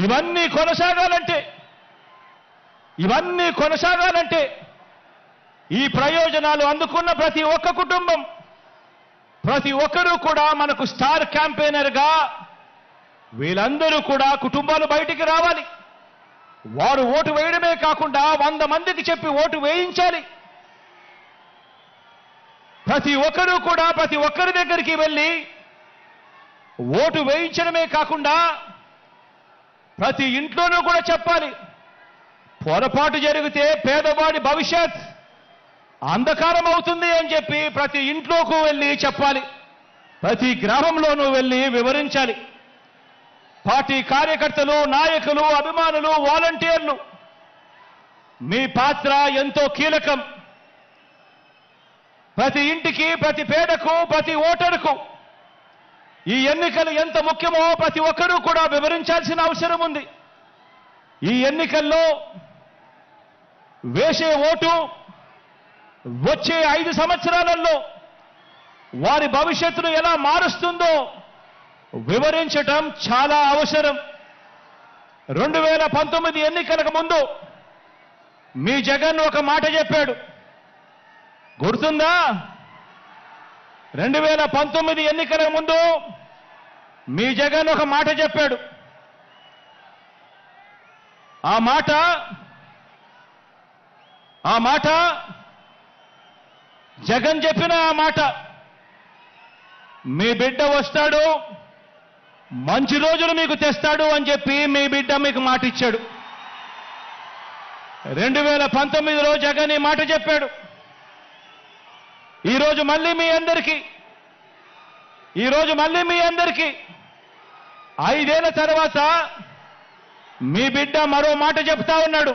ఇవన్నీ కొనసాగాలంటే ఈ ప్రయోజనాలు అందుకున్న ప్రతి ఒక్క కుటుంబం, ప్రతి ఒక్కరూ కూడా మనకు స్టార్ క్యాంపెయినర్గా వీళ్ళందరూ కూడా కుటుంబాలు బయటికి రావాలి. వారు ఓటు వేయడమే కాకుండా 100 మందికి చెప్పి ఓటు వేయించాలి. ప్రతి ఒక్కరూ కూడా ప్రతి ఒక్కరి దగ్గరికి వెళ్ళి ఓటు వేయించడమే కాకుండా ప్రతి ఇంట్లోనూ కూడా చెప్పాలి. పొరపాటు జరిగితే పేదవాడి భవిష్యత్ అంధకారం అవుతుంది అని చెప్పి ప్రతి ఇంట్లోకి వెళ్ళి చెప్పాలి. ప్రతి గ్రామంలోనూ వెళ్ళి వివరించాలి. పార్టీ కార్యకర్తలు, నాయకులు, అభిమానులు, వాలంటీర్లు మీ పాత్ర ఎంతో కీలకం. ప్రతి ఇంటికి, ప్రతి పేదకు, ప్రతి ఓటరుకు ఈ ఎన్నికలు ఎంత ముఖ్యమో ప్రతి ఒక్కరూ కూడా వివరించాల్సిన అవసరం ఉంది. ఈ ఎన్నికల్లో వేసే ఓటు వచ్చే 5 సంవత్సరాలలో వారి భవిష్యత్తును ఎలా మారుస్తుందో వివరించటం చాలా అవసరం. 2019 ఎన్నికలకు ముందు మీ జగన్ ఒక మాట చెప్పాడు, గుర్తుందా? 2019 ఎన్నికలకు ముందు మీ జగన్ ఒక మాట చెప్పాడు. ఆ మాట జగన్ చెప్పిన ఆ మాట, మీ బిడ్డ వస్తాడు, మంచి రోజులు మీకు తెస్తాడు అని చెప్పి మీ బిడ్డ మీకు మాట ఇచ్చాడు. 2019లో జగన్ ఈ మాట చెప్పాడు. ఈరోజు మళ్ళీ మీ అందరికీ 5 ఏళ్ల తర్వాత మీ బిడ్డ మరో మాట చెప్తా ఉన్నాడు.